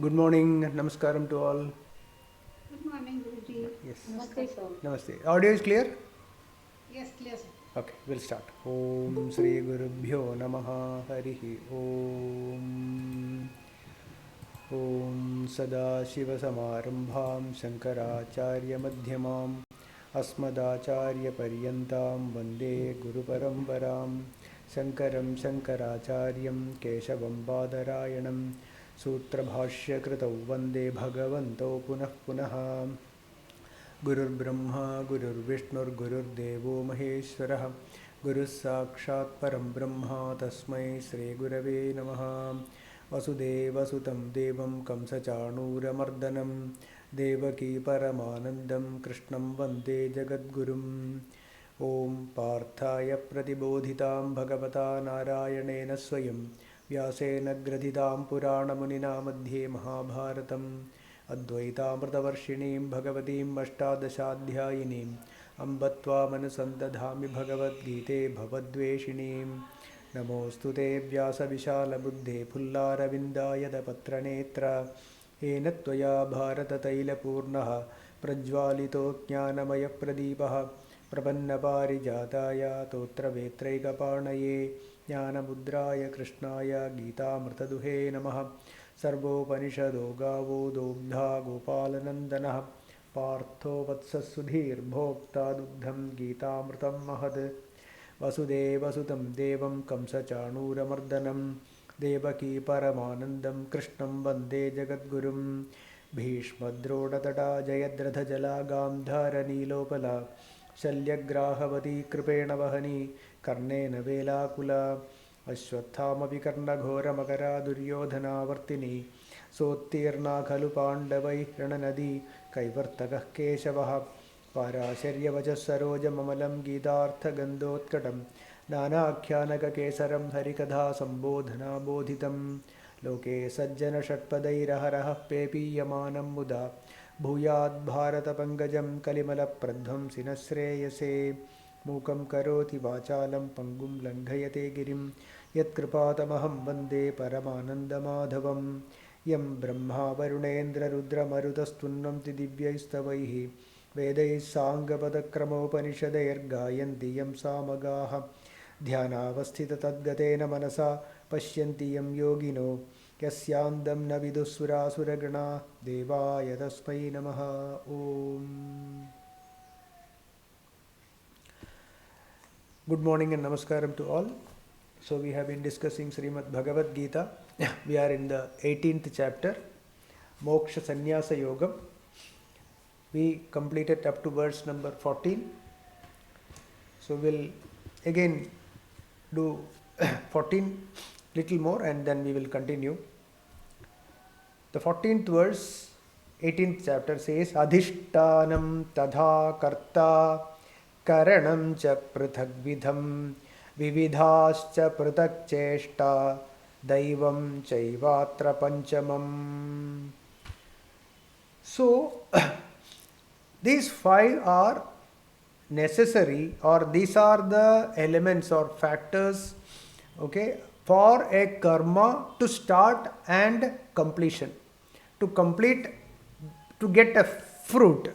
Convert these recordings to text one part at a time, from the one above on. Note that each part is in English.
Good morning, namaskaram to all. Good morning, Guruji. Yes. Namaste, sir. Namaste. Audio is clear? Yes, clear, sir. Okay, we'll start. Om Sri Gurubhyo Namaha Harihi Om. Om Sadashiva Samarambham Shankaracharya Madhyamam Asmadacharya Paryantam Vande Guru Paramparam Shankaram Shankaracharyam Keshavam Badarayanam Sutra Bhashya Kritau Vande Bhagavanto Punah Punaha Gurur Brahma Gurur Vishnur Gurur Devo Maheshwarah Guru Sakshat Param Brahma Tasmai Sri Gurave Namaha Vasudeva Sutam Devam Kamsachanura Mardanam Devaki Paramanandam Krishnam Vande Jagadgurum Om Parthaya Pratibodhitam Bhagavata Narayanena Swayam Vyasena Gradhitam Purana Munina Madhye Mahabharatam Advaitaamritavarshiniim Bhagavatiim Ashtadashadhyayiniim Ambatva Manusandadhami Bhagavad Gite Bhavadveshiniim Namostu te Vyasa Vishala Buddhe Pullaravindayada Patranetra Ena Tvaya Bharata Taila Purnaha Prajvalito Jnanamaya Pradipaha Prapanna Parijataya Totra Vetraikapanaye Jnanamudraya Krishnaya Gita Mrtaduhe Namaha Sarvopanishado Gavo Dobdha Gopalanandana Partho Vatsasudhir Bhokta Dugdham Gita Mrtam Mahad Vasudeva Sutam Devam Kamsachanura Mardanam Devaki Paramanandam Krishnam Vande Jagadgurum Bhishmadrodadada Jayadratha Jala Gandhara Nilopala Shalyagrahavati Kripena Vahani Karnena Velakula अश्वत्थामपि कर्णघोरमकरा दुर्योधनावर्तिनी सोत्तीर्णा खलु पाण्डवैः रणनदी कैवर्तकः केशवः पाराशर्यवचः सरोजममलं गीतार्थगन्धोत्कटं नानाख्यानककेसरं हरिकथा सम्बोधनाबोधितं लोके सज्जनषट्पदैरहरः पेपीयमानं मुदा भूयाद्भारतपङ्कजं कलिमलप्रध्वंसिनः श्रेयसे मूकं करोति वाचालं पङ्गुं लङ्घयते गिरिं यत्कृपातमहं वन्दे परमानन्दमाधवं यं ब्रह्मा वरुणेन्द्ररुद्रमरुतस्तुन्वन्ति दिव्यैस्तवैः वेदैः साङ्गपदक्रमोपनिषदैर्गायन्ति यं सामगाः ध्यानावस्थिततद्गतेन मनसा पश्यन्ति यं योगिनो यस्यान्दं न विदुःसुरासुरगणा देवाय तस्मै नमः ॐ Good morning and namaskaram to all. So we have been discussing Srimad Bhagavad Gita. We are in the 18th chapter, Moksha Sanyasa Yogam. We completed up to verse number 14. So we'll again do 14 little more and then we will continue. The 14th verse, 18th chapter says, Adhishtanam tadha karta karanam cha prithagvidham vividhascha prithak cheshta daivam chaivatra panchamam. So, these five are necessary, or these are the elements or factors, okay, for a karma to start and completion. To complete, to get a fruit,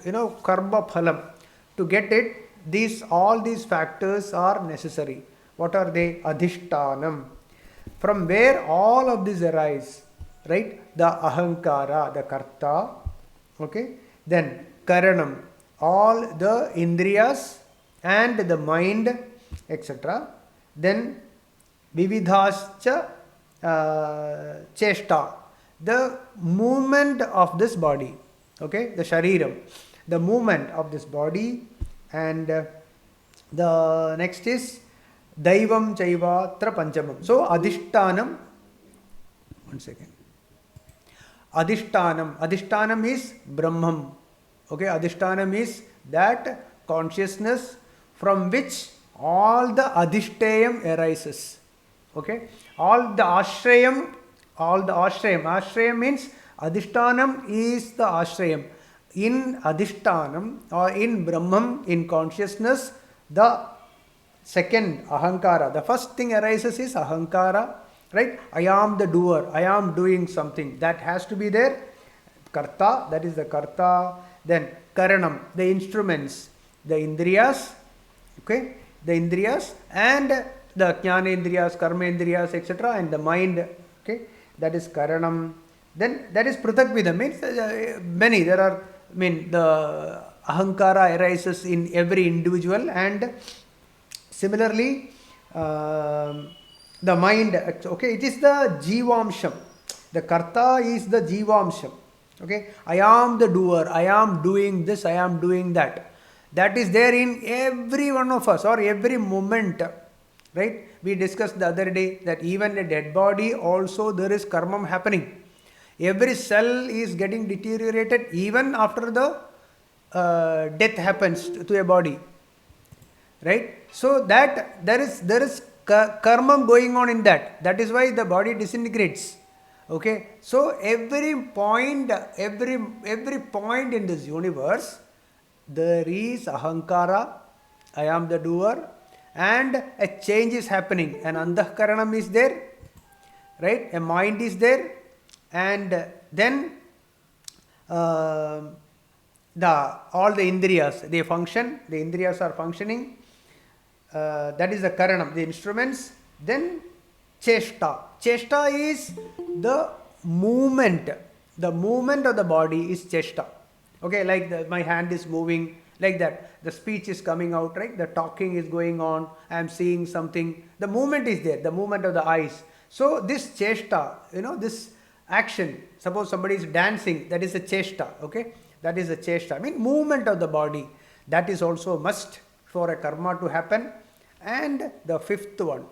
karma phalam, to get it, all these factors are necessary. What are they? Adhishtanam. From where all of these arise, right? The ahankara, the karta, okay? Then karanam, all the indriyas and the mind, etc. Then vividhascha cheshta, the movement of this body, okay? The shariram, the movement of this body. And the next is Daivam Chaivatra Panchamam. So Adhishtanam, one second. Adhishtanam is Brahmam. Okay, Adhishtanam is that consciousness from which all the Adhishtayam arises. Okay, all the Ashrayam means Adhishtanam is the Ashrayam. In Adhishtanam or in Brahman, in consciousness, the second Ahankara, the first thing arises is Ahankara, right? I am the doer, I am doing something. That has to be there. Karta, that is the Karta. Then Karanam, the instruments, the Indriyas, okay? The Indriyas and the Jnana Indriyas, Karma Indriyas, etc. and the mind, okay? That is Karanam. Then that is Prithakvidam, means many, there are, the ahankara arises in every individual, and similarly the mind, okay, it is the jivamsham. The karta is the jivamsham. Okay, I am the doer, I am doing this, I am doing that. That is there in every one of us, or every moment, right? We discussed the other day that even a dead body also there is karma happening. Every cell is getting deteriorated even after the death happens to a body, right? So that there is karma going on in that. That is why the body disintegrates. Okay, so every point in this universe, there is ahankara, I am the doer, and a change is happening. An andhakaranam is there, right? A mind is there. And then all the indriyas, they function, the indriyas are functioning, that is the karanam, the instruments. Then cheshta is the movement of the body is cheshta. Okay, like my hand is moving, like that, the speech is coming out, right? The talking is going on, I am seeing something, the movement is there, the movement of the eyes. So this cheshta, this action, suppose somebody is dancing, that is a cheshta, okay? That is a cheshta, movement of the body. That is also must for a karma to happen. And the fifth one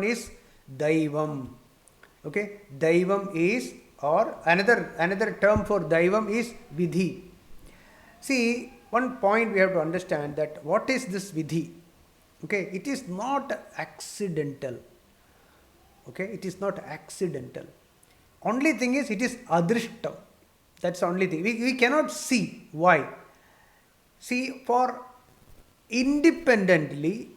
is Daivam. Okay, Daivam is, or another term for Daivam is Vidhi. See, one point we have to understand, that what is this Vidhi? Okay, it is not accidental. Okay, it is not accidental. Only thing is, it is adrishtam. That's the only thing. We cannot see. Why? See, for independently,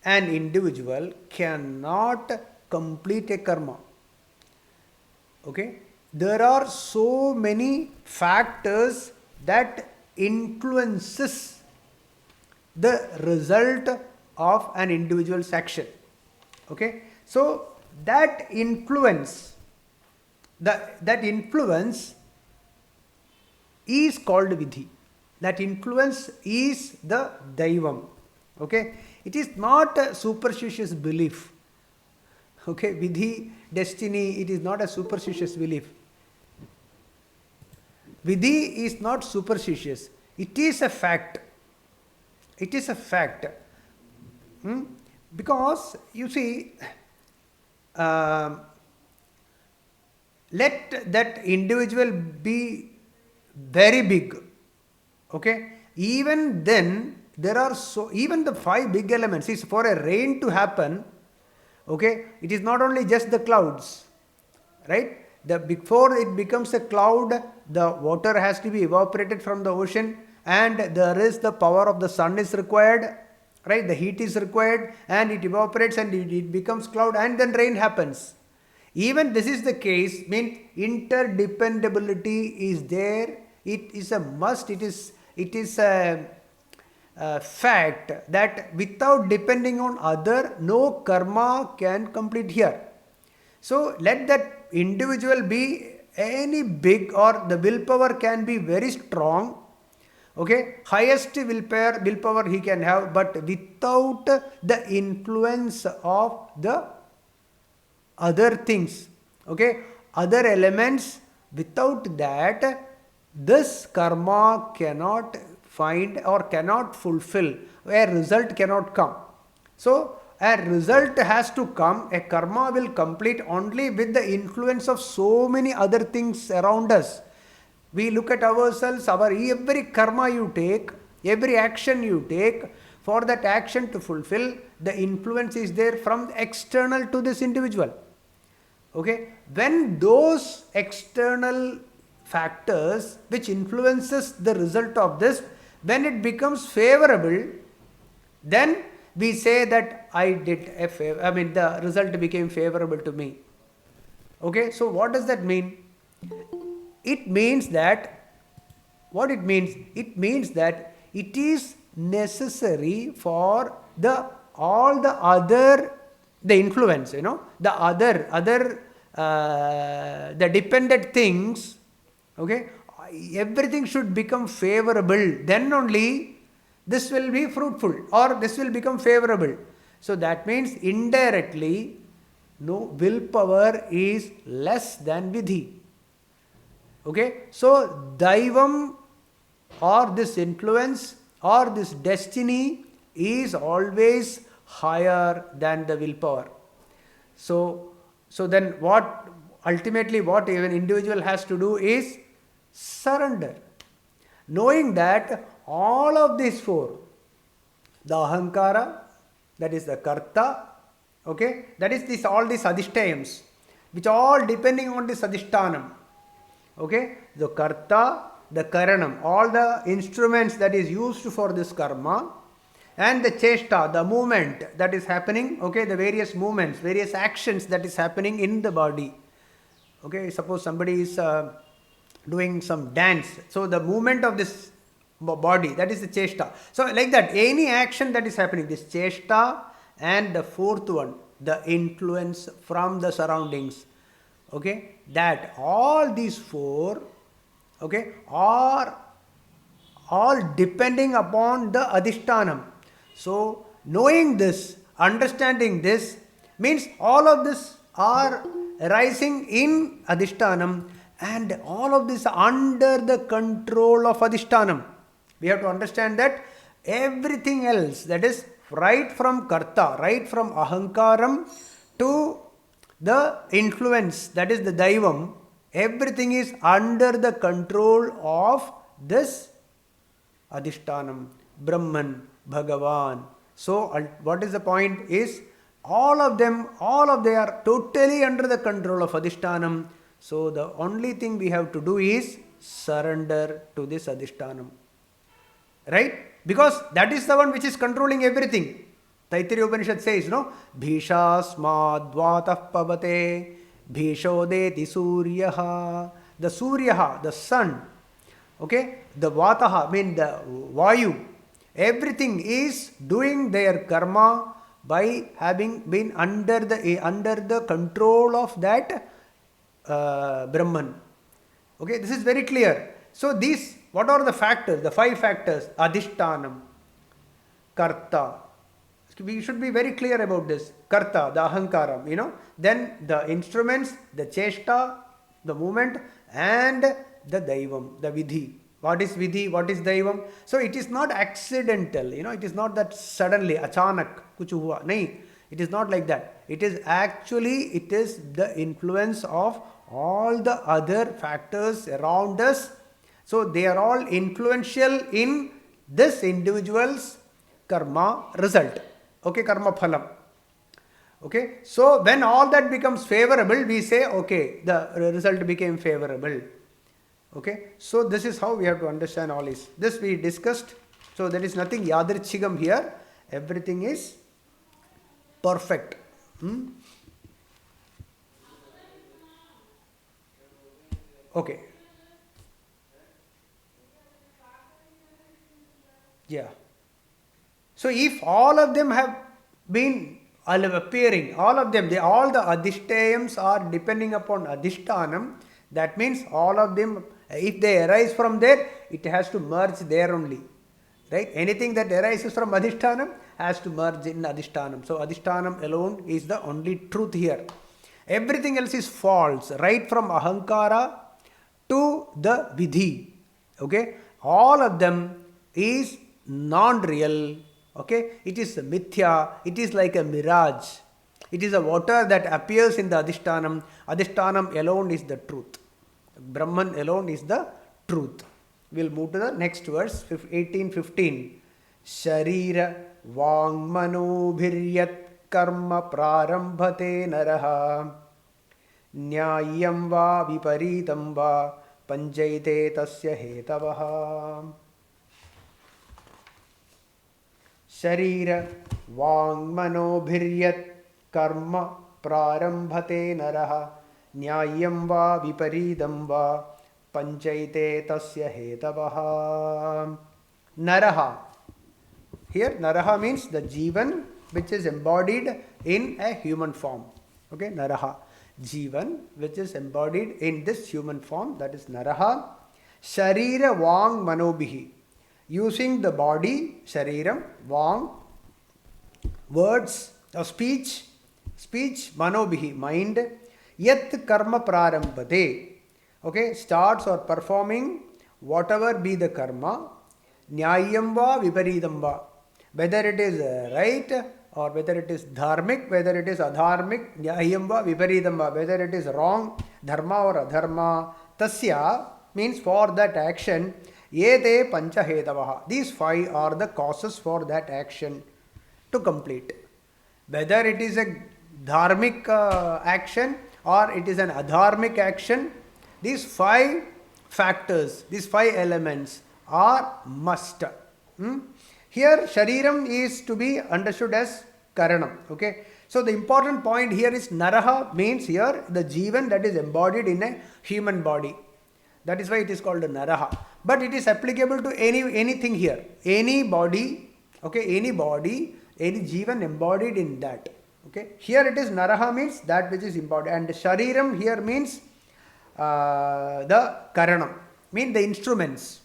an individual cannot complete a karma. Okay, there are so many factors that influences the result of an individual's action. Okay, so that influence is called Vidhi. That influence is the Daivam. Okay, it is not a superstitious belief. Okay, Vidhi, destiny, it is not a superstitious belief. Vidhi is not superstitious. It is a fact. It is a fact. Because, you see, let that individual be very big. Okay, even then, there are even the 5 big elements. Is for a rain to happen. Okay, it is not only just the clouds, right? Before it becomes a cloud, the water has to be evaporated from the ocean, and there is the power of the sun is required, right? The heat is required, and it evaporates and it becomes cloud, and then rain happens. Even this is the case, means interdependability is there. It is a must. It is a fact that without depending on other, no karma can complete here. So let that individual be any big, or the willpower can be very strong. Okay, highest willpower he can have, but without the influence of the other things, okay, other elements, without that, this karma cannot find or cannot fulfill, a result cannot come. So a result has to come, a karma will complete only with the influence of so many other things around us. We look at ourselves, every karma you take, every action you take, for that action to fulfill, the influence is there from external to this individual. Okay, when those external factors which influences the result of this, when it becomes favorable, then we say that I did a favor, the result became favorable to me. Okay, so what does that mean? It means that, what it means? It means that it is necessary for all the other, the influence, the dependent things, okay, everything should become favorable. Then only this will be fruitful, or this will become favorable. So that means indirectly, no, willpower is less than Vidhi. Okay, so Daivam, or this influence, or this destiny is always higher than the willpower. So then what ultimately what an individual has to do is surrender, knowing that all of these 4, the ahankara, that is the karta, okay, that is all these adhishtayams, which all depending on this adhishtanam. Okay, the karta, the karanam, all the instruments that is used for this karma, and the cheshta, the movement that is happening, okay, the various movements, various actions that is happening in the body. Okay, suppose somebody is doing some dance, so the movement of this body, that is the cheshta. So like that, any action that is happening, this cheshta, and the 4th one, the influence from the surroundings. Okay, that all these 4, okay, are all depending upon the adhishtanam. So knowing this, understanding this, means all of this are arising in adhishtanam, and all of this under the control of adhishtanam. We have to understand that everything else, that is right from karta, right from ahankaram to The influence, that is the Daivam, everything is under the control of this Adhishtanam, Brahman, Bhagavan. So, what is the point is, all of they are totally under the control of Adhishtanam. So, the only thing we have to do is surrender to this Adhishtanam. Right? Because that is the one which is controlling everything. Taittiriya Upanishad says, no? Bhishasmad dvatah pavate bhishodeti suryaha. The suryaha, the sun. Okay? The vataha, mean the vayu. Everything is doing their karma by having been under the control of that Brahman. Okay? This is very clear. So these, what are the factors? The 5 factors. Adhishtanam, Karta. We should be very clear about this. Karta, the Ahankaram, Then the instruments, the Cheshta, the movement, and the Daivam, the Vidhi. What is Vidhi? What is Daivam? So it is not accidental, it is not that suddenly, achanak, kuch hua. Nahi, it is not like that. It is the influence of all the other factors around us. So they are all influential in this individual's karma result. Okay, karma phalam. Okay, so when all that becomes favorable, we say, okay, the result became favorable. Okay, so this is how we have to understand all this. This we discussed. So there is nothing yadrichigam here. Everything is perfect. Okay. Yeah. So if all of them have been appearing, all the adhishtayams are depending upon adhishtanam, that means all of them, if they arise from there, it has to merge there only. Right? Anything that arises from adhishtanam has to merge in adhishtanam. So adhishtanam alone is the only truth here. Everything else is false, right from ahankara to the vidhi. Okay? All of them is non-real. Okay? It is mithya. It is like a mirage. It is a water that appears in the adhishtanam. Adhishtanam alone is the truth. Brahman alone is the truth. We will move to the next verse, 18:15. Sharira vangmanobhiryat karma prarambhate naraha nyayam va viparitam va panjayate tasya hetavaha. Sharira vangmanobhiryat karma prarambhate naraha nyayam va viparidam va panchayate tasya hetavaha. Naraha. Here Naraha means the Jivan which is embodied in a human form. Okay, Naraha. Jivan which is embodied in this human form, that is Naraha. Sharira Vang Manobhihi. Using the body, Shariram, Vang, words or speech, Manobhihi, mind, Yat Karma Prarambhate. Okay, starts or performing whatever be the karma, Nyayam va Viparidam va. Whether it is right or whether it is dharmic, whether it is adharmic, Nyayam va Viparidam va. Whether it is wrong, dharma or adharma, Tasya means for that action, Yete Pancha Hetavaha. These 5 are the causes for that action to complete. Whether it is a dharmic action or it is an adharmic action, these 5 factors, these 5 elements are must. Here Shariram is to be understood as Karanam. Okay. So the important point here is Naraha means here the Jivan that is embodied in a human body. That is why it is called Naraha. But it is applicable to anything here. Any body, okay, any Jivan embodied in that. Okay. Here it is Naraha means that which is embodied. And Shariram here means the Karanam, mean the instruments.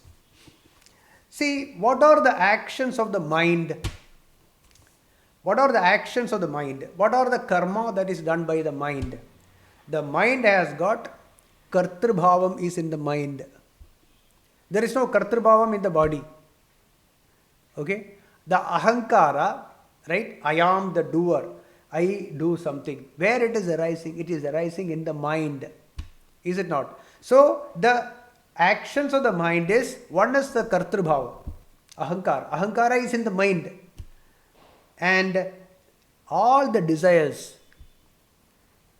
See, what are the actions of the mind? What are the actions of the mind? What are the karma that is done by the mind? The mind has got Kartribhavam is in the mind. There is no Kartribhavam in the body. Okay? The Ahankara, right? I am the doer. I do something. Where it is arising? It is arising in the mind. Is it not? So the actions of the mind is, one is the kartrubhava, ahankara. Ahankara is in the mind. And all the desires,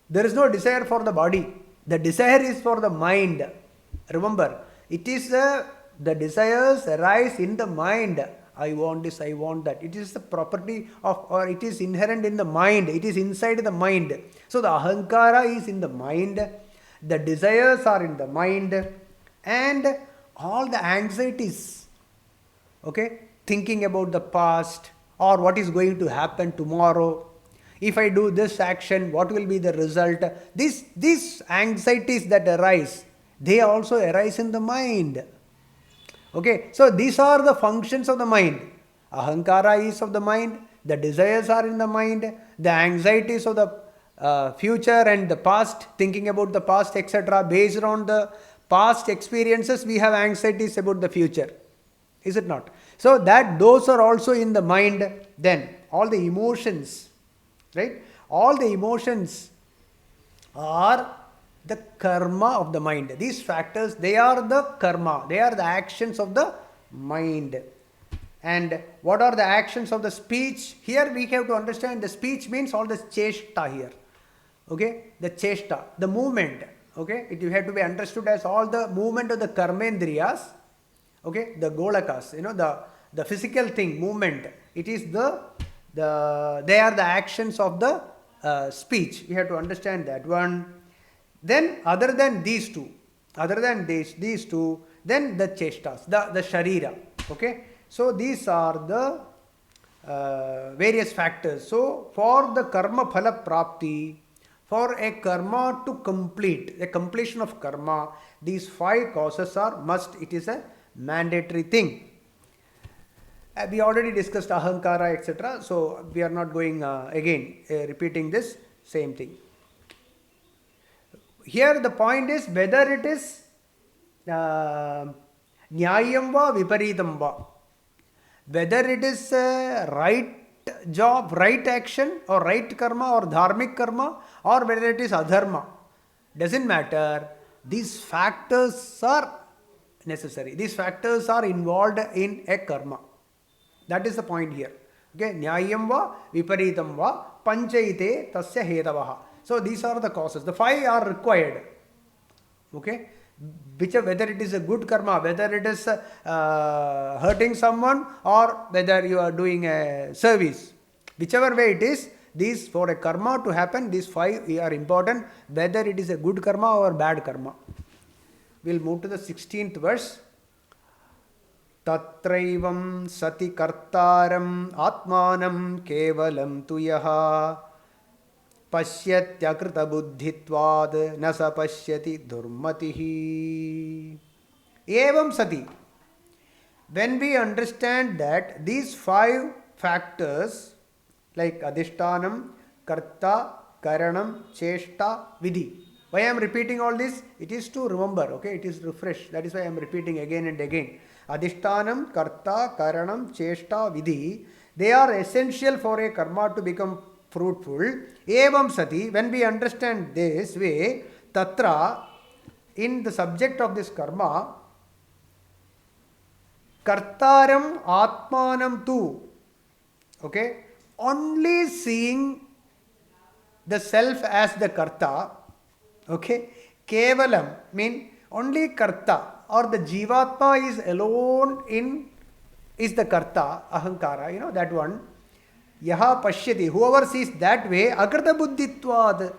there is no desire for the body. The desire is for the mind. Remember, it is the desires arise in the mind. I want this, I want that. It is the property of, or it is inherent in the mind. It is inside the mind. So the ahankara is in the mind. The desires are in the mind. And all the anxieties, okay, thinking about the past or what is going to happen tomorrow. If I do this action, what will be the result? These anxieties that arise, they also arise in the mind. Okay, so these are the functions of the mind. Ahankara is of the mind, the desires are in the mind, the anxieties of the future and the past, thinking about the past, etc. Based on the past experiences, we have anxieties about the future. Is it not? So that those are also in the mind. Then all the emotions, right? All the emotions are the karma of the mind. These factors, they are the karma. They are the actions of the mind. And what are the actions of the speech? Here we have to understand the speech means all the cheshta here. Okay? The cheshta, the movement. Okay? It have to be understood as all the movement of the karmendriyas. Okay? The golakas, the physical thing, movement. It is they are the actions of the speech. We have to understand that one. Then other than these two, then the cheshtas, the sharira. Okay, so these are the various factors. So for the karma phala prapti, for a karma to complete, a completion of karma, these 5 causes are must. It is a mandatory thing. We already discussed ahankara, etc. So we are not going again repeating this same thing. Here the point is whether it is nyayam va viparidam va, whether it is right job, right action or right karma or dharmic karma, or whether it is adharma, doesn't matter. These factors are necessary. These factors are involved in a karma. That is the point here. Okay, nyayam va viparidam va panchaite tasya hedavaha. So these are the causes. The 5 are required. Okay, whether it is a good karma, whether it is hurting someone, or whether you are doing a service, whichever way it is, these for a karma to happen, these 5 are important. Whether it is a good karma or bad karma. We'll move to the 16th verse. Tatraivam sati kartaram atmanam kevalam tuyaha pasyatyakrita buddhitvad nasa pasyati durmatihi. Evam sati. When we understand that these 5 factors like adhishtanam, karta, karanam, cheshta, vidhi. Why I am repeating all this? It is to remember, okay? It is refresh. That is why I am repeating again and again. Adhishtanam, karta, karanam, cheshta, vidhi. They are essential for a karma to become fruitful. Evam sati, when we understand this way, tatra, in the subject of this karma, kartaram atmanam tu, okay, only seeing the self as the karta, okay, kevalam, mean only karta or the jivatma is alone is the karta, ahankara, that one. Yaha pashyati, whoever sees that way, akrita buddhitvad,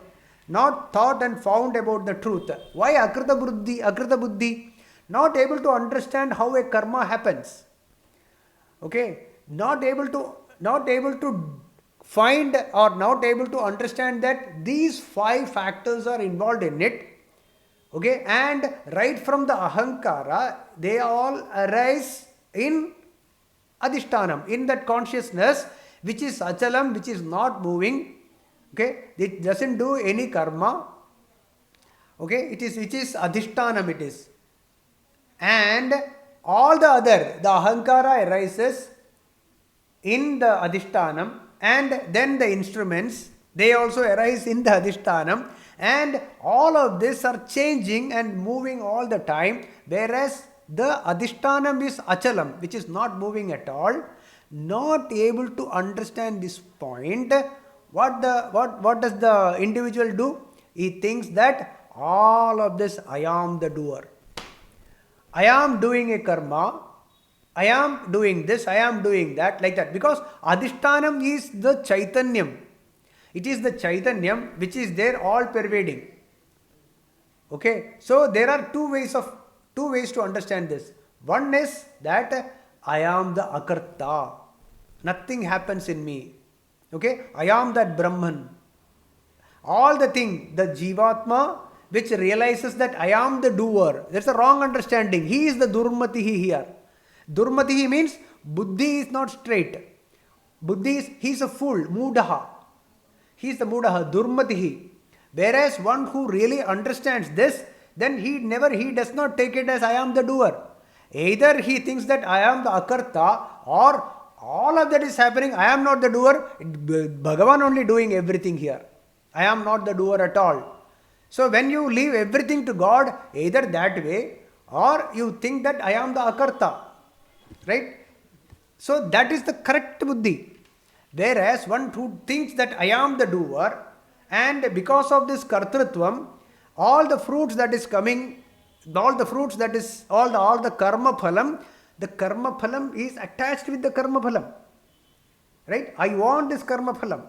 not thought and found about the truth. Why akrita buddhi? Not able to understand how a karma happens. Okay, not able to find or not able to understand that these 5 factors are involved in it. Okay, and right from the ahankara, they all arise in adhishtanam, in that consciousness which is achalam, which is not moving. Okay, it doesn't do any karma. Okay, which is adhishtanam it is. And all the other, the ahankara arises in the adhishtanam, and then the instruments, They also arise in the Adhishtanam, and all of this are changing and moving all the time, whereas the Adhishtanam is Achalam, which is not moving at all. Not able to understand this point, what does the individual do? He thinks that all of this, I am the doer. I am doing a karma, I am doing this, I am doing that, like that. Because Adhishtanam is the Chaitanyam. It is the Chaitanyam which is there all pervading. Okay, so there are two ways to understand this. One is that I am the Akarta. Nothing happens in me. Okay, I am that Brahman. All the thing, the Jivatma, which realizes that I am the doer. That's a wrong understanding. He is the Durmatihi here. Durmatihi means Buddhi is not straight. Buddhi is, he is a fool, Mudaha. He is the Mudaha, Durmatihi. Whereas one who really understands this, then he does not take it as I am the doer. Either he thinks that I am the Akarta, or all of that is happening, I am not the doer, Bhagavan only doing everything here. I am not the doer at all. So when you leave everything to God, either that way, or you think that I am the Akarta. Right? So that is the correct Buddhi. Whereas one who thinks that I am the doer, and because of this Kartrutvam, all the fruits that is coming, all the karma phalam, the karma phalam is attached with the karma phalam. Right? I want this karma phalam,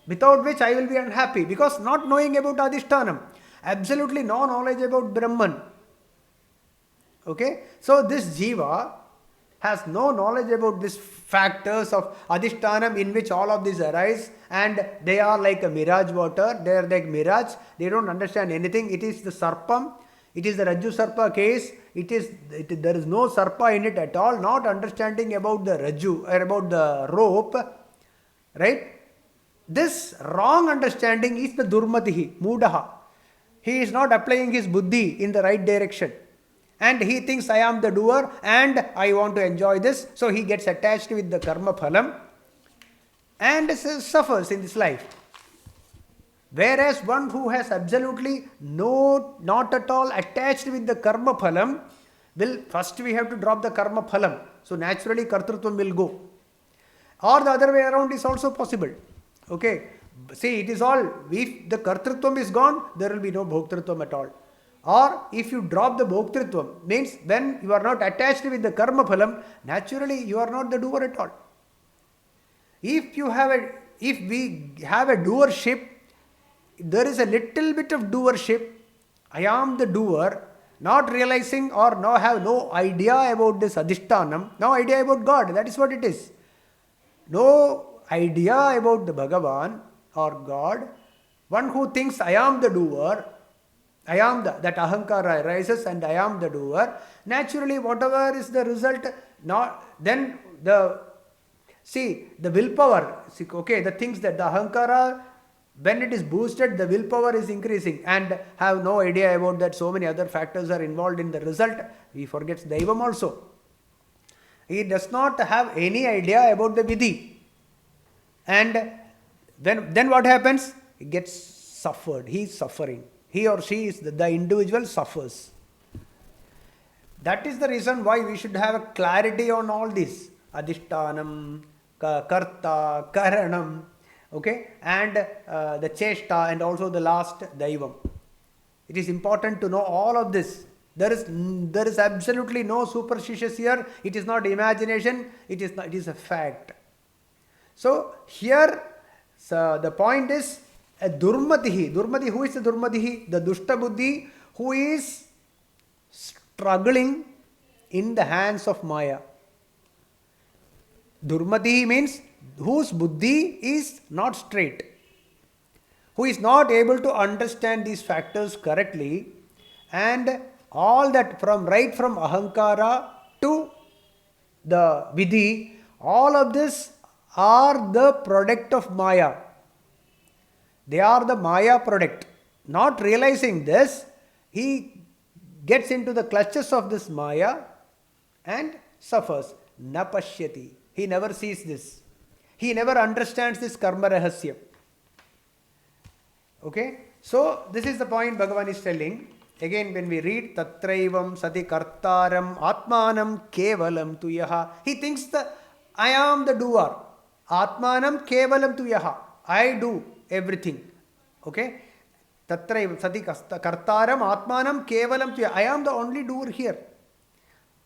without which I will be unhappy, because not knowing about Adhishtanam, absolutely no knowledge about Brahman. Okay? So this Jiva has no knowledge about these factors of Adhishtanam in which all of these arise, and they are like a mirage water, they are like mirage, they don't understand anything. It is the Sarpam, it is the Rajju Sarpa case, there is no Sarpa in it at all, not understanding about the Rajju, or about the rope, right? This wrong understanding is the Durmatihi, Mudaha. He is not applying his Buddhi in the right direction. And he thinks I am the doer and I want to enjoy this. So he gets attached with the karma phalam and suffers in this life. Whereas one who has absolutely not at all attached with the karma phalam, first we have to drop the karma phalam. So naturally kartrutvam will go. Or the other way around is also possible. Okay. See, it is all, if the kartrutvam is gone, there will be no bhoktrutvam at all. Or if you drop the bhoktrutvam, means when you are not attached with the karma phalam, naturally you are not the doer at all. If we have a doership, there is a little bit of doership. I am the doer, not realizing or have no idea about this Adhishtanam, no idea about God, that is what it is. No idea about the Bhagavan or God. One who thinks I am the doer, I am that ahankara arises and I am the doer. Naturally, whatever is the result, then the willpower, the things that the ahankara, when it is boosted, the willpower is increasing, and have no idea about that so many other factors are involved in the result. He forgets Daivam also. He does not have any idea about the Vidhi. And then what happens? He gets suffered. He is suffering. He or she is the individual suffers. That is the reason why we should have a clarity on all this. Adhishtanam, Karta, Karanam, okay, and the Cheshta, and also the last Daivam. It is important to know all of this. There is absolutely no superstitious here. It is not imagination. It is a fact. So here, the point is a Durmatihi. Durmati, who is the Durmatihi? The Dushta Buddhi who is struggling in the hands of Maya. Durmatihi means whose Buddhi is not straight, who is not able to understand these factors correctly, and all that right from Ahankara to the Vidhi, all of this are the product of Maya. They are the Maya product. Not realizing this, he gets into the clutches of this Maya and suffers. Na pashyati. He never sees this. He never understands this karma rahasya. Okay, so this is the point Bhagavan is telling. Again, when we read Tatraivam Sati Kartaram Atmanam Kevalam Tuyaha, he thinks that I am the doer. Atmanam Kevalam Tuyaha, I do everything. Okay, Tatraivam Sati Kartaram Atmanam Kevalam Tuyaha, I am the only doer here.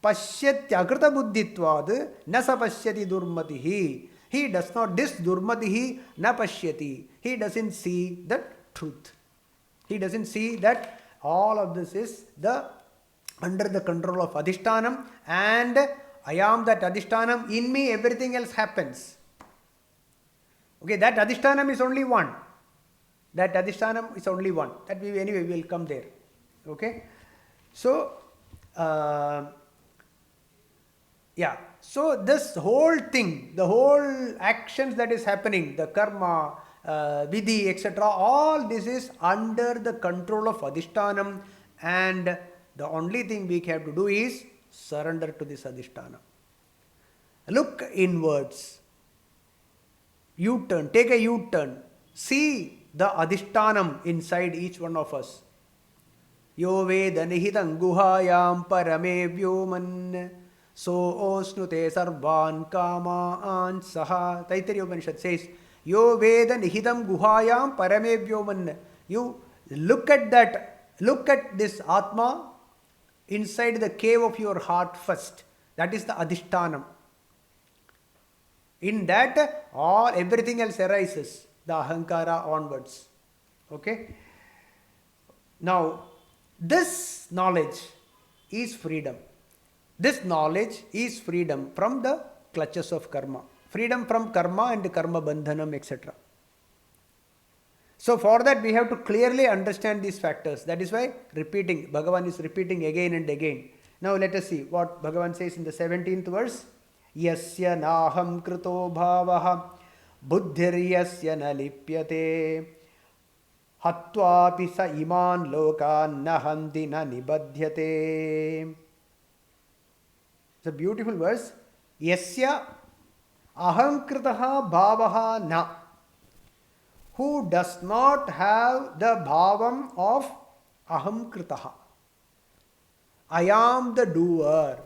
Pashyatyakrita buddhitvad na sapashyati durmatihi. He does not, this durmatihi na pashyati. He doesn't see the truth. He doesn't see that all of this is under the control of Adhishtanam, and I am that Adhishtanam. In me, everything else happens. Okay, that Adhishtanam is only one. That Adhishtanam is only one. That we anyway will come there. Okay, so yeah. So this whole thing, the whole actions that is happening, the karma, vidhi, etc., all this is under the control of Adhishtanam, and the only thing we have to do is surrender to this Adhishtanam. Look inwards. U-turn, take a U-turn. See the Adhishtanam inside each one of us. Yo veda nihidam guhayam parame vyoman so osnute sarvan kamaan saha. Taittiriya Upanishad says, Yo veda nihidam guhayam parame vyoman. You look at that, look at this Atma inside the cave of your heart first. That is the Adhishtanam. In that, everything else arises, the Ahankara onwards. Okay? Now, this knowledge is freedom. This knowledge is freedom from the clutches of karma. Freedom from karma and karma bandhanam, etc. So for that we have to clearly understand these factors. That is why repeating, Bhagavan is repeating again and again. Now let us see what Bhagavan says in the 17th verse. Yasya naham krito bhavaha buddhir yasya na lipyate hatvapi sa iman lokan nahanti na nibadhyate. It's a beautiful verse. Yasya ahamkritaha bhavaha na. Who does not have the bhavam of ahamkritaha. I am the doer.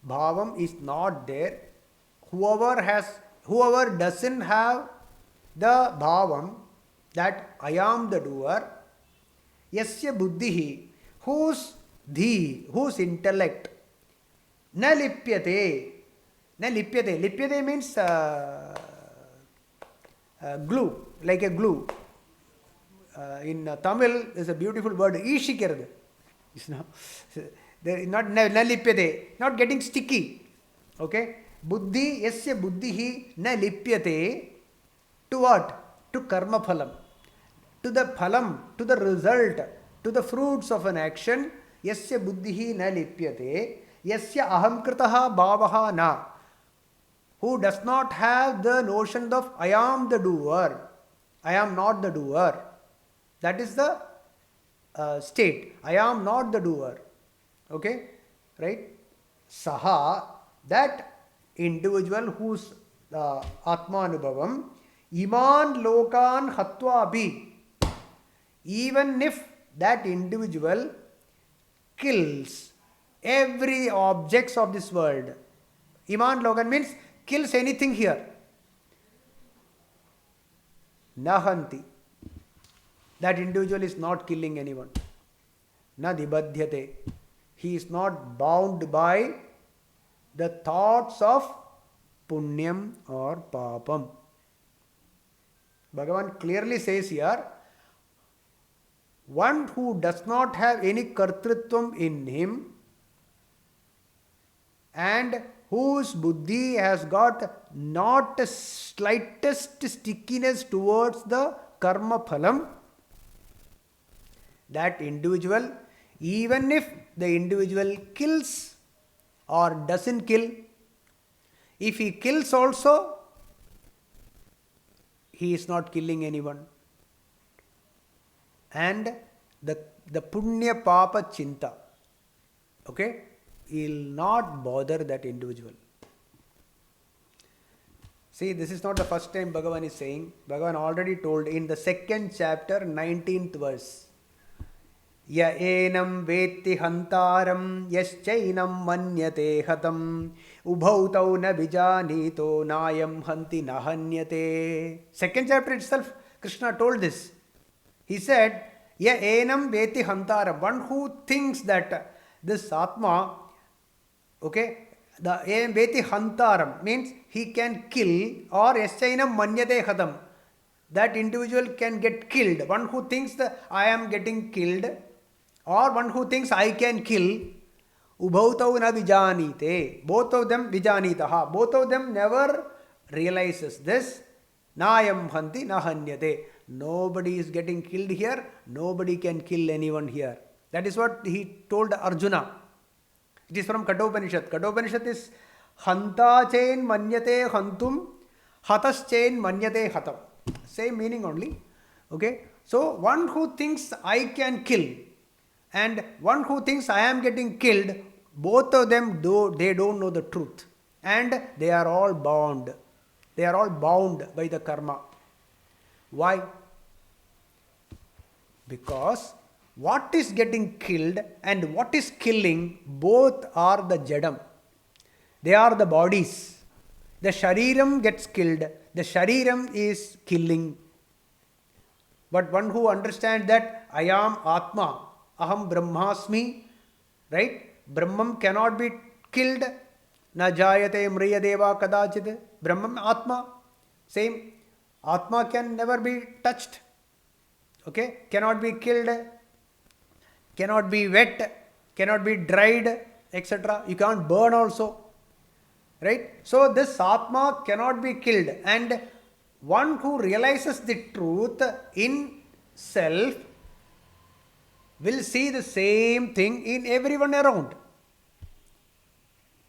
Bhavam is not there. Whoever doesn't have the bhavam that I am the doer, yasya buddhihi, whose intellect, na lipyate. Na lipyate. Lipyate means glue, like a glue. In Tamil, there is a beautiful word, ishikirad. Not na lipyate, not getting sticky. Okay? Buddhi, yasya buddhihi na lipyate. To what? To karma phalam. To the phalam, to the result, to the fruits of an action. Yasya buddhihi na lipyate. Yasya ahamkritaha bhavaha na. Who does not have the notion of I am the doer, I am not the doer. That is the state. I am not the doer. Okay? Right? Saha, that individual whose Atmanubhavam, Iman Lokan Hatva Abhi, even if that individual kills every objects of this world. Iman Lokan means kills anything here. Nahanti. That individual is not killing anyone. Na dibadhyate. He is not bound by the thoughts of punyam or papam. Bhagavan clearly says here, one who does not have any kartrutvam in him and whose buddhi has got not a slightest stickiness towards the karma phalam, that individual, even if the individual kills or doesn't kill, if he kills also, he is not killing anyone. And the punya papa chinta, okay, he will not bother that individual. See, this is not the first time Bhagavan is saying. Bhagavan already told in the second chapter, 19th verse. Ya enam vetti hantaram yaschainam manyate hatam ubhau tau na vijanito nayam hanti nahanyate. Second chapter itself, Krishna told this. He said, Ya enam vetti hantaram. One who thinks that this Atma, okay, the enam vetti hantaram means he can kill, or yaschainam manyate hatam. That individual can get killed. One who thinks that I am getting killed, or one who thinks I can kill, ubhautau na vijanite. Both of them vijanitaha. Both of them never realizes this. Nayam hanti nahanyate. Nobody is getting killed here. Nobody can kill anyone here. That is what he told Arjuna. It is from Kathopanishad. Kathopanishad is hanta chain manyate hantum, hatas chain manyate hatam. Same meaning only. Okay. So one who thinks I can kill, and one who thinks I am getting killed, both of them they don't know the truth, and they are all bound. They are all bound by the karma. Why? Because what is getting killed and what is killing, both are the jadam. They are the bodies. The shariram gets killed. The shariram is killing. But one who understands that I am Atma, Aham Brahmasmi, right? Brahman cannot be killed. Na jayate mriyadeva kadachit. Brahman Atma. Same. Atma can never be touched. Okay? Cannot be killed. Cannot be wet. Cannot be dried, etc. You can't burn also. Right? So this Atma cannot be killed. And one who realizes the truth in self will see the same thing in everyone around.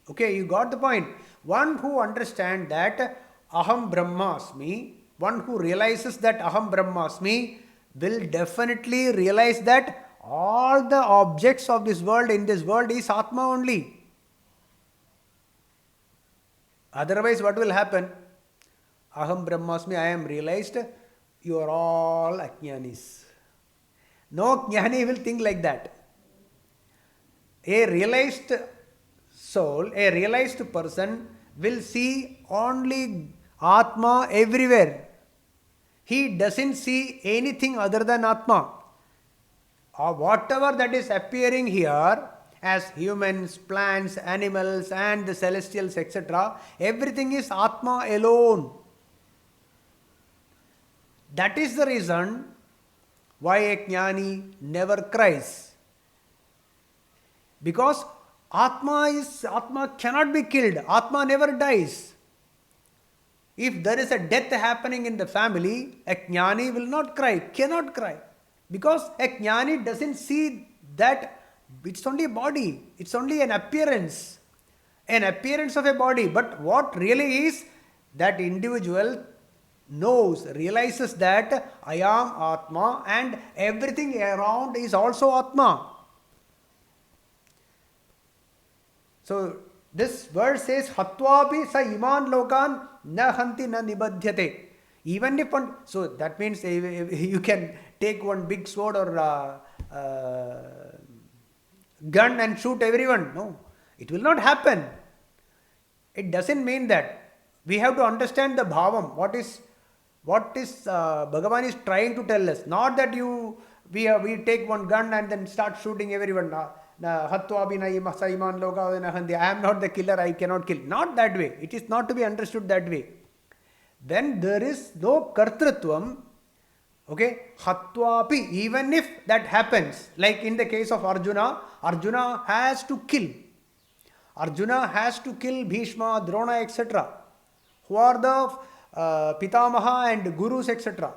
Okay, you got the point. One who understands that Aham Brahmasmi, one who realizes that Aham Brahmasmi, will definitely realize that all the objects of this world in this world is Atma only. Otherwise, what will happen? Aham Brahmasmi, I am realized, you are all Ajnanis. No Jnani will think like that. A realized soul, a realized person will see only Atma everywhere. He doesn't see anything other than Atma. Or whatever that is appearing here as humans, plants, animals and the celestials, etc., everything is Atma alone. That is the reason why a Jnani never cries. Because Atma cannot be killed. Atma never dies. If there is a death happening in the family, a Jnani will not cry, cannot cry. Because a Jnani doesn't see that it's only a body, it's only an appearance of a body. But what really is, that individual knows, realizes that I am Atma and everything around is also Atma. So this verse says, Hatvapi sa iman lokan na hanti na nibadhyate. Even if one, so that means you can take one big sword or gun and shoot everyone. No, it will not happen. It doesn't mean that. We have to understand the bhavam. What is Bhagavan is trying to tell us. Not that we take one gun and then start shooting everyone. I am not the killer, I cannot kill. Not that way. It is not to be understood that way. Then there is no kartrutvam. Okay, Hatvapi, even if that happens, like in the case of Arjuna, Arjuna has to kill. Arjuna has to kill Bhishma, Drona, etc., who are the Pitamaha and Gurus, etc.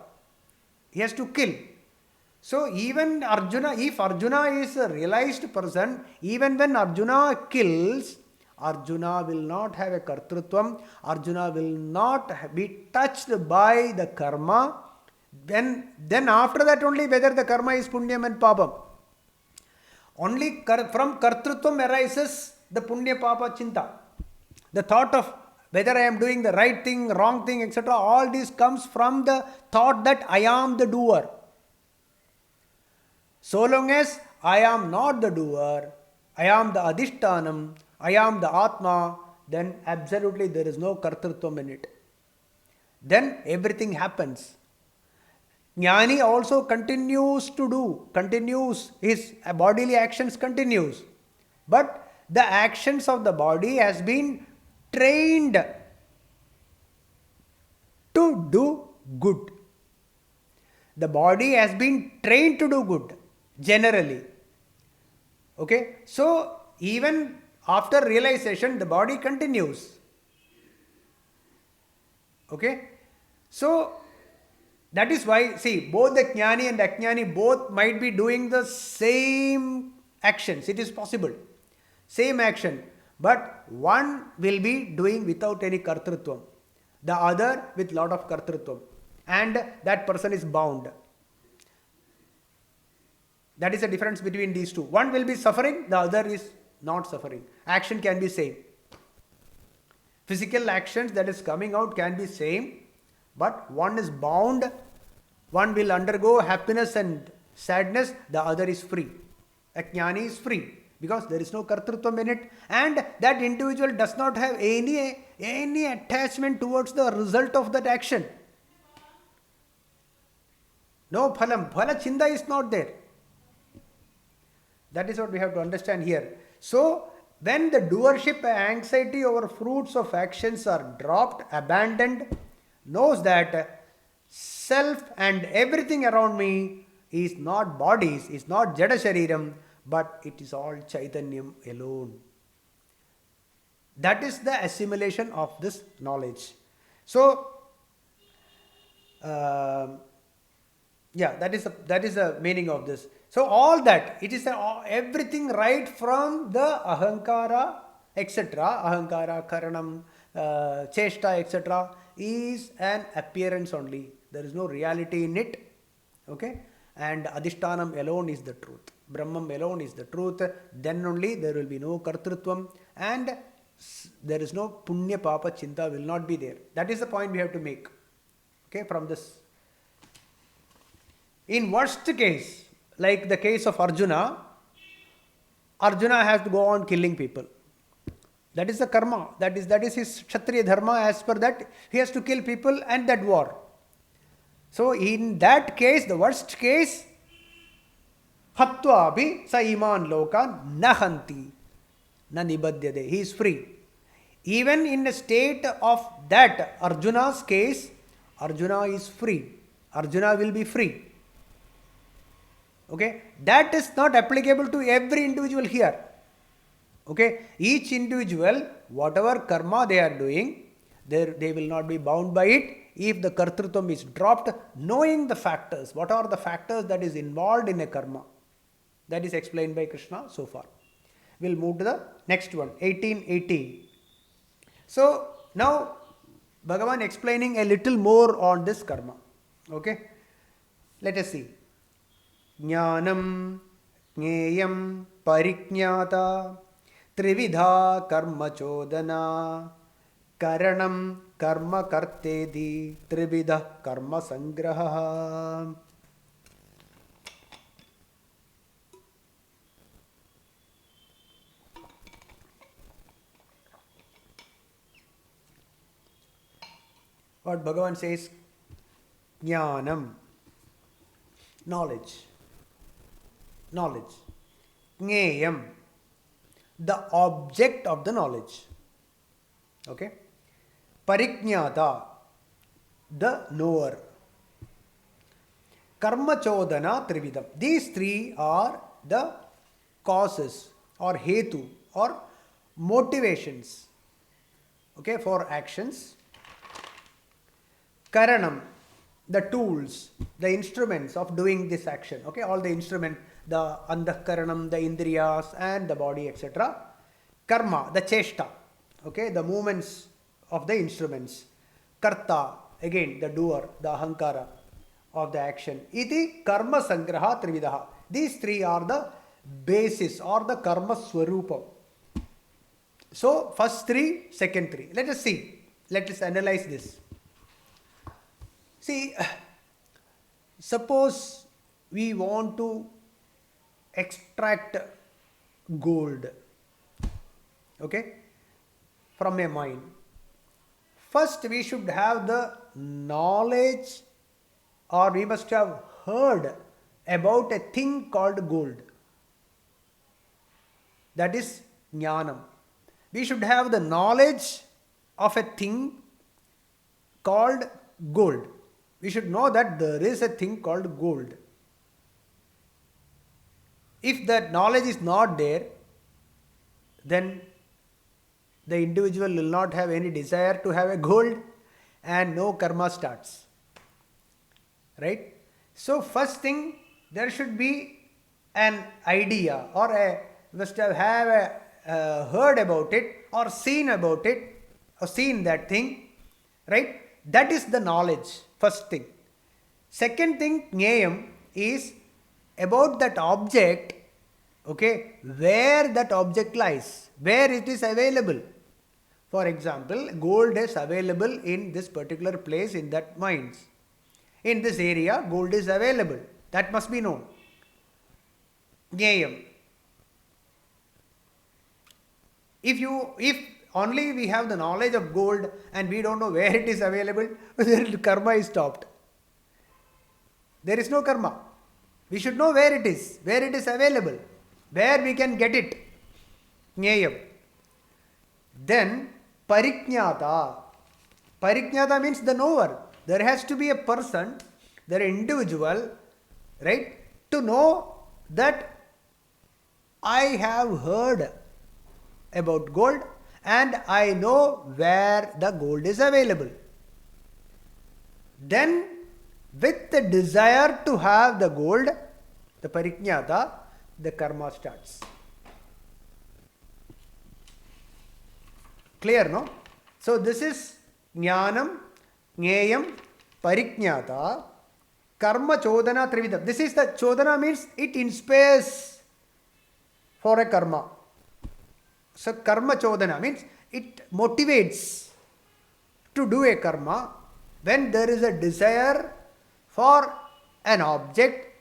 He has to kill. So even Arjuna, if Arjuna is a realized person, even when Arjuna kills, Arjuna will not have a kartrutvam. Arjuna will not be touched by the karma. Then after that only whether the karma is punyam and papam. Only from kartrutvam arises the punya papa chinta. The thought of whether I am doing the right thing, wrong thing, etc., all this comes from the thought that I am the doer. So long as I am not the doer, I am the adhishtanam, I am the Atma, then absolutely there is no kartrutvam in it. Then everything happens. Jnani also continues, his bodily actions continues. But the actions of the body has been trained to do good. The body has been trained to do good, generally. Okay, so even after realization, the body continues. Okay, so that is why, see, both the Jnani and the Ajnani both might be doing the same actions. It is possible. Same action. But one will be doing without any kartrutvam. The other with lot of kartrutvam. And that person is bound. That is the difference between these two. One will be suffering, the other is not suffering. Action can be same. Physical actions that is coming out can be same, but one is bound, one will undergo happiness and sadness, the other is free. A Jnani is free because there is no kartrutvam in it, and that individual does not have any attachment towards the result of that action. No phalam. Phala chinda is not there. That is what we have to understand here. So, when the doership anxiety over fruits of actions are dropped, abandoned, knows that self and everything around me is not bodies, is not jada shariram, but it is all chaitanyam alone. That is the assimilation of this knowledge. So, that is the meaning of this. So all that, it is everything right from the ahankara, etc., ahankara, karanam, cheshta, etc., is an appearance only. There is no reality in it. Okay? And adhishtanam alone is the truth. Brahman alone is the truth. Then only there will be no kartrutvam, and there is no punya papa chinta will not be there. That is the point we have to make. Okay, from this. In worst case, like the case of Arjuna has to go on killing people. That is the karma. That is his Kshatriya dharma. As per that, he has to kill people and that war. So in that case, the worst case, hatva abhi sa iman loka nahanti na nibadhyade. He is free. Even in a state of that Arjuna's case, Arjuna is free. Arjuna will be free. Okay, that is not applicable to every individual here. Okay, each individual, whatever karma they are doing, they will not be bound by it if the kartrutvam is dropped, knowing the factors. What are the factors that is involved in a karma? That is explained by Krishna so far. We'll move to the next one, 18:18. So now Bhagavan explaining a little more on this karma. Okay, let us see. Jnanam jneyam pariknyata trividha karma chodana karanam karma kartedi trividha karma sangraha. What Bhagavan says, jnanam, knowledge. Jneyam, the object of the knowledge. Okay. Pariknyata, the knower. Karma chodana trividam. These three are the causes or hetu or motivations, okay, for actions. Karanam, the tools, the instruments of doing this action. Okay, all the instruments, the andhakaranam, the indriyas and the body, etc. Karma, the cheshta, okay, the movements of the instruments. Karta, again the doer, the ahankara of the action. Iti karma sangraha trividaha. These three are the basis or the karma swarupa. So first three, second three. Let us see. let us analyze this. See, suppose we want to extract gold, okay, from a mine. First, we should have the knowledge, or we must have heard about a thing called gold. That is jnanam. We should have the knowledge of a thing called gold. We should know that there is a thing called gold. If that knowledge is not there, then the individual will not have any desire to have a gold and no karma starts. Right? So first thing, there should be an idea, or must have heard about it, or seen about it, or seen that thing. Right? That is the knowledge, first thing. Second thing, jnayam, is about that object, okay, where that object lies, where it is available. For example, gold is available in this particular place, in that mines. In this area, gold is available. That must be known. Jnayam. If only we have the knowledge of gold and we don't know where it is available, then karma is stopped. There is no karma. We should know where it is available, where we can get it. Jnayam. Then pariknyata. Pariknyata means the knower. There has to be a person, the individual, right, to know that I have heard about gold and I know where the gold is available. Then, with the desire to have the gold, the pariknyata, the karma starts. Clear, no? So this is jnanam, jnayam, pariknyata, karma chodana trividam. This is the chodana, means it inspires for a karma. So karma chodana means it motivates to do a karma when there is a desire for an object,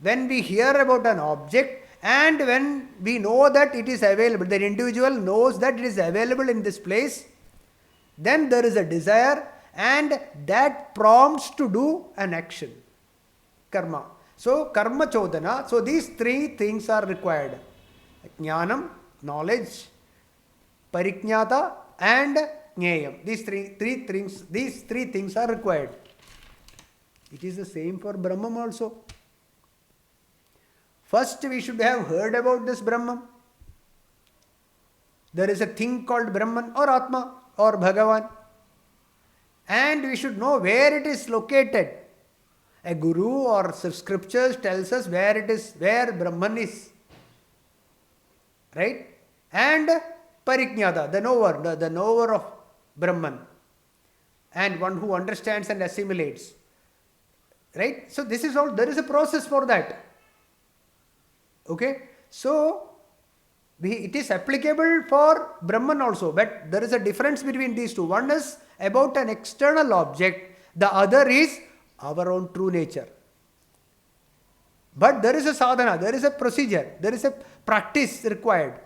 when we hear about an object, and when we know that it is available, the individual knows that it is available in this place, then there is a desire and that prompts to do an action. Karma. So karma chodana. So these three things are required. Jnanam, knowledge, pariknyata, and jnayam. These three things are required. It is the same for Brahman also. First, we should have heard about this Brahman. There is a thing called Brahman or Atma or Bhagavan. And we should know where it is located. A guru or scriptures tells us where it is, where Brahman is. Right? And pariknyata, the knower of Brahman. And one who understands and assimilates. Right? So this is all, there is a process for that. Okay? So, it is applicable for Brahman also, but there is a difference between these two. One is about an external object, the other is our own true nature. But there is a sadhana, there is a procedure, there is a practice required.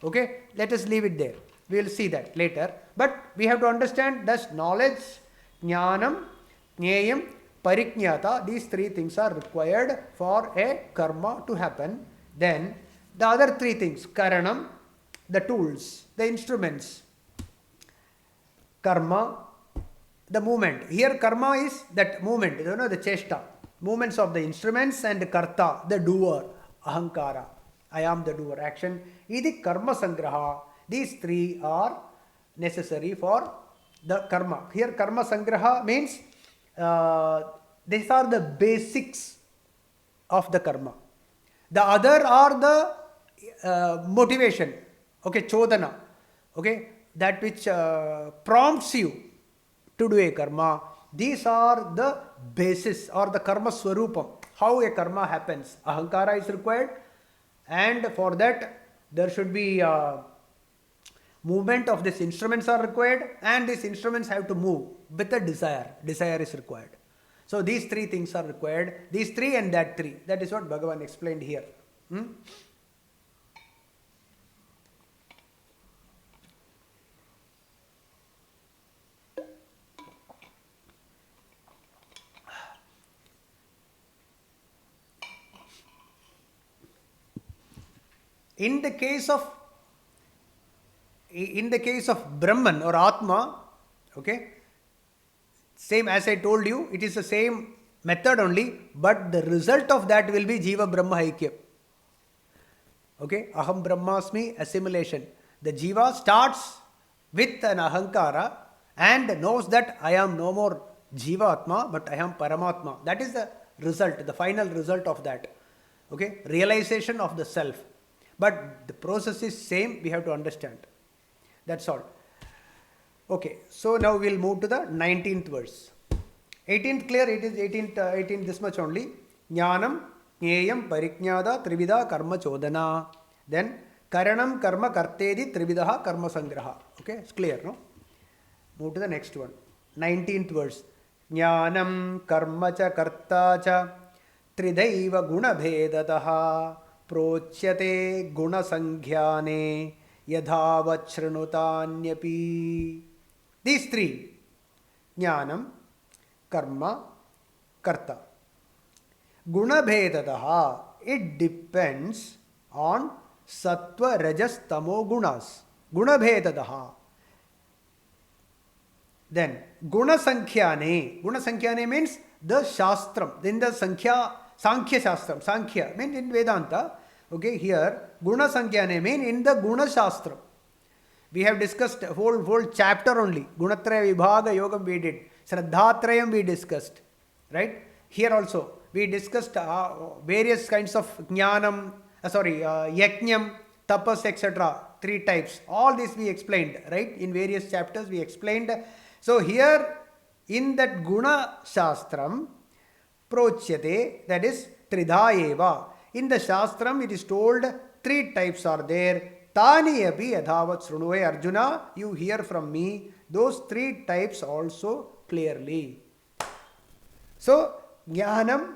Okay? Let us leave it there. We will see that later. But we have to understand that knowledge, jnanam, jnayam, pariknyata, these three things are required for a karma to happen. Then the other three things, karanam, the tools, the instruments, karma, the movement. Here karma is that movement, the cheshta, movements of the instruments, and karta, the doer, ahankara, I am the doer, action. Idi karma sangraha. These three are necessary for the karma. Here karma sangraha means these are the basics of the karma. The other are the motivation, okay, chodana, okay, that which prompts you to do a karma. These are the basis or the karma swarupam, how a karma happens. Ahankara is required, and for that there should be movement of these instruments are required, and these instruments have to move with a desire. Desire is required. So these three things are required. These three and that three. That is what Bhagavan explained here. In the case of Brahman or Atma, okay, same as I told you, it is the same method only, but the result of that will be Jiva Brahma Aikyam. Okay, Aham Brahmasmi, assimilation. The Jiva starts with an Ahankara and knows that I am no more Jiva Atma, but I am Paramatma. That is the result, the final result of that. Okay, realization of the self. But the process is same, we have to understand. That's all. Okay, so now we'll move to the 19th verse. 18th clear, it is 18th this much only. Jnanam, Jneyam, Pariknyada, Trivida, Karma Chodana. Then Karanam, Karma Kartedi, Trividaha, Karma Sangraha. Okay, it's clear, no? Move to the next one. 19th verse. Jnanam, Karma cha Karta cha, Tridaiva Guna Bhedataha. Prochyate guna sangyane yadhavat shrunutanyaphi. These three, jnanam, karma, karta. Guna bhedadaha, it depends on sattva, rajas, tamo gunas. Guna bhedadaha. Then, guna sankhya means the shastram. Then the Sankhya Shastram. Sankhya means in Vedanta. Okay, here Guna Sankhya mean in the Guna Shastram. We have discussed a whole chapter only. Gunatraya Vibhaga Yogam we did. Shraddhatrayam we discussed. Right? Here also we discussed various kinds of jnanam, yajnam, tapas, etc. 3 types. All this we explained. Right? In various chapters we explained. So here in that Guna Shastram, Prochyate, that is Tridha eva. In the Shastram, it is told 3 types are there. Tani api yadhavat srunuve Arjuna, you hear from me those 3 types also clearly. So, Jnanam,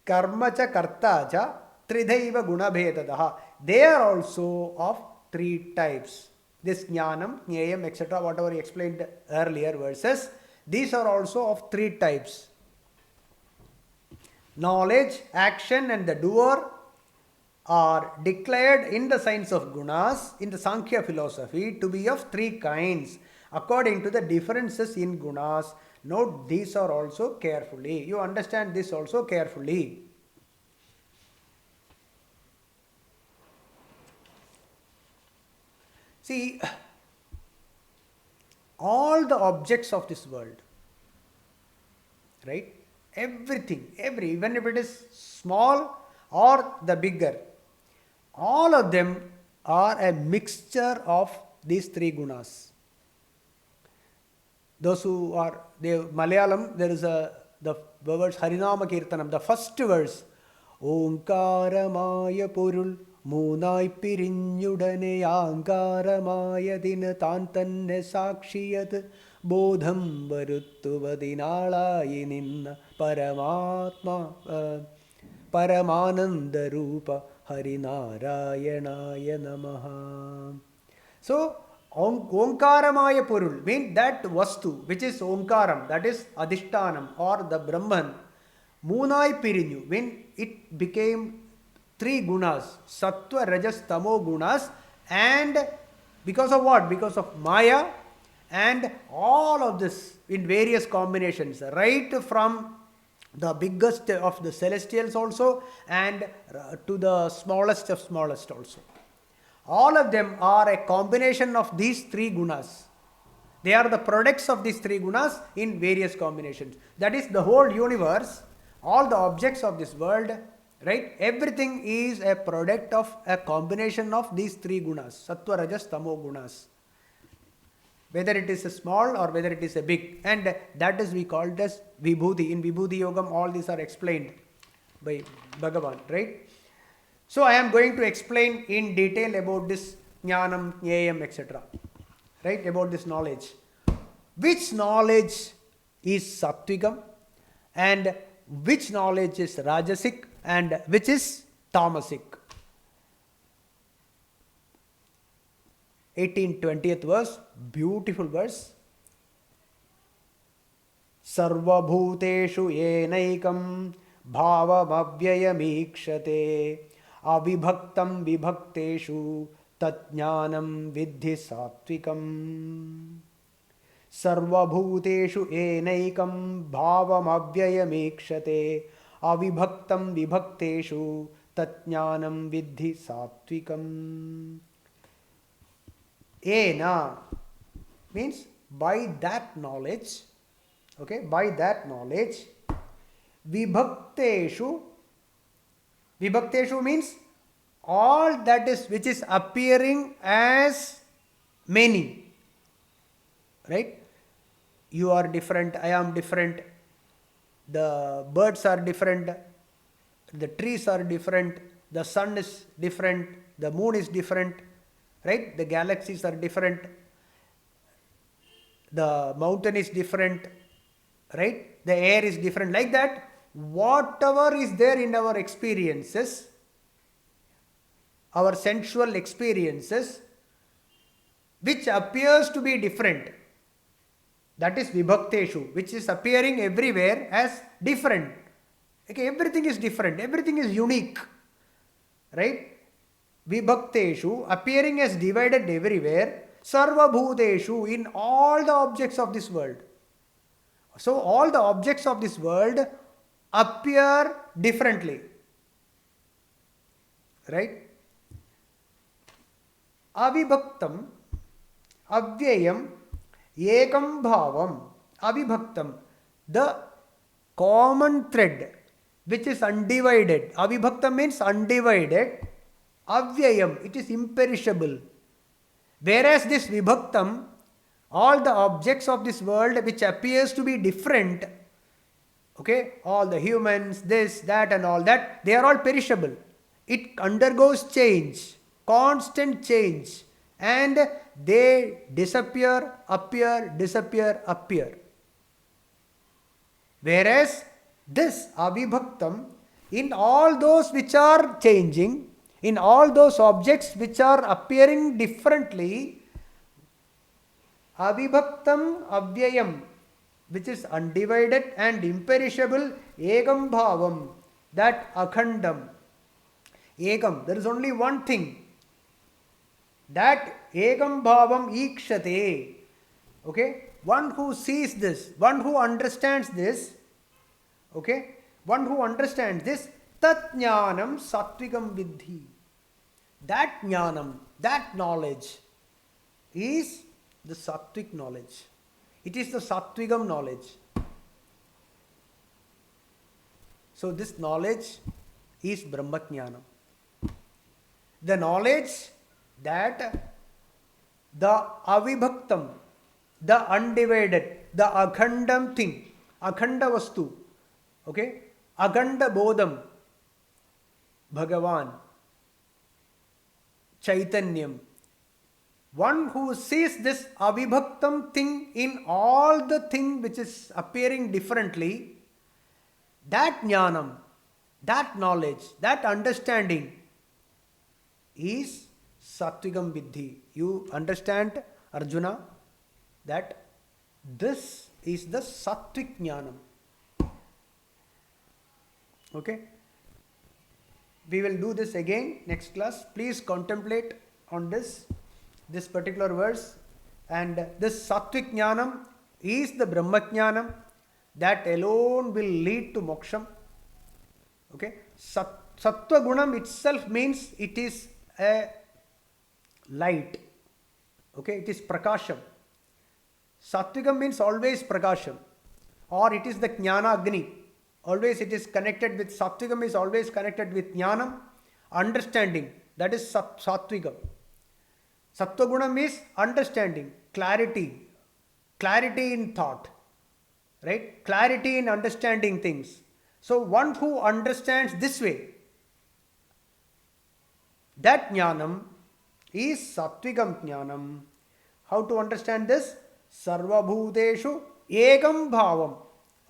Karma cha Karta cha, Tridhaiva Guna Bhedadaha. They are also of 3 types. This Jnanam, Jneyam, etc., whatever he explained earlier verses, these are also of 3 types. Knowledge, action and the doer are declared in the science of gunas, in the Sankhya philosophy, to be of 3 kinds according to the differences in gunas. Note these are also carefully. You understand this also carefully. See, all the objects of this world, right? Everything, even if it is small or the bigger, all of them are a mixture of these 3 gunas. Those who are, Malayalam, there is the verse Harinama Kirtanam, the first verse, Omkaramaya Purul Munai Pirinyudane Ankaramaya Dina Tantanne Sakshiyat Bodham Varuttuvadinalayininna Paramatma Paramananda Rupa Harinarayanaya Namaha. So, Omkaramaya Purul means that Vastu which is Omkaram, that is Adhishtanam or the Brahman. Munai Pirinyu, when it became 3 gunas, Sattva, Rajas, Tamo gunas, and because of what? Because of Maya. And all of this in various combinations, right from the biggest of the celestials also and to the smallest of smallest also. All of them are a combination of these 3 gunas. They are the products of these 3 gunas in various combinations. That is the whole universe, all the objects of this world, right? Everything is a product of a combination of these 3 gunas, Sattva, Rajas, Tamo gunas. Whether it is a small or whether it is a big. And that is we call it as Vibhuti. In Vibhuti Yogam, all these are explained by Bhagavan, right? So I am going to explain in detail about this Jnanam, Jneyam, etc. right, about this knowledge. Which knowledge is Satvikam and which knowledge is Rajasic and which is Tamasic? 18-20th verse, beautiful verse. Sarvabhuteshu yenaikam bhavamavyayamikshate avibhaktam vibhakteshu tatjnanam vidhi satvikam. Sarvabhuteshu yenaikam bhavamavyayamikshate avibhaktam vibhakteshu tatjnanam vidhi satvikam. Ena means by that knowledge, okay, by that knowledge, vibhakteshu, vibhakteshu means all that is which is appearing as many, right? You are different, I am different, the birds are different, the trees are different, the sun is different, the moon is different, right? The galaxies are different, the mountain is different, right? The air is different. Like that, whatever is there in our experiences, our sensual experiences, which appears to be different, that is vibhakteshu, which is appearing everywhere as different. Okay, everything is different, everything is unique, right? Vibhakteshu, appearing as divided everywhere, sarva bhuteshu, in all the objects of this world. So all the objects of this world appear differently, right? Avibhaktam, avyayam, ekam bhavam, avibhaktam, the common thread which is undivided. Avibhaktam means undivided. Avyayam, it is imperishable. Whereas this vibhaktam, all the objects of this world which appears to be different, okay, all the humans, this, that and all that, they are all perishable. It undergoes change, constant change, and they disappear, appear, disappear, appear. Whereas this avibhaktam, in all those which are changing, in all those objects which are appearing differently, avibhaktam avyayam, which is undivided and imperishable, ekam bhavam, that akhandam. Ekam, there is only one thing. That ekam bhavam ikshate. Okay, one who sees this, one who understands this, okay, one who understands this, tat jnanam satvikam vidhi. That jnanam, that knowledge is the sattvic knowledge. It is the sattvikam knowledge. So this knowledge is Brahmajnana. The knowledge that the avibhaktam, the undivided, the akhandam thing, akhanda vastu, okay, akhanda bodham, Bhagavan, Chaitanyam. One who sees this avibhaktam thing in all the thing which is appearing differently, that jnanam, that knowledge, that understanding is Satvikam Vidhi. You understand, Arjuna, that this is the Satvik Jnanam. Okay? We will do this again next class. Please contemplate on this particular verse. And this Satvik Jnanam is the Brahma Jnanam that alone will lead to Moksham. Okay? Sattva Gunam itself means it is a light. Okay? It is Prakasham. Satvikam means always Prakasham. Or it is the Jnana Agni. Always it is connected with Satvikam, is always connected with Jnanam, understanding. That is Satvikam. Sattvagunam is understanding, clarity in thought, right? Clarity in understanding things. So one who understands this way, that Jnanam is Satvikam Jnanam. How to understand this? Sarvabhuteshu ekam bhavam.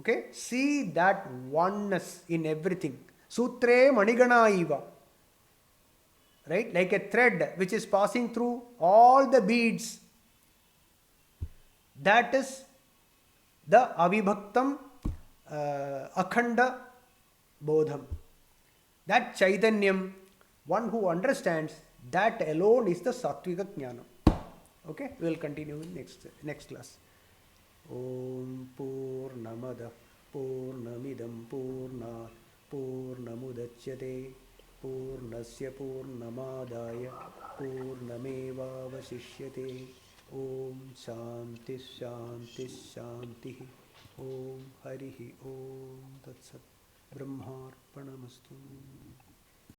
Okay, see that oneness in everything. Sutre manigana iva. Right, like a thread which is passing through all the beads. That is the avibhaktam akhanda bodham. That chaitanyam, one who understands, that alone is the sattvika jnana. Okay, we will continue in next class. Om Purnamada Purnamidam Purnat Purnamudachyate Purnasya Purnamadaya Purnamevavasishyate. Om Shanti Shanti Shanti. Om Harihi Om Tat Sat. Brahmarpanamastu.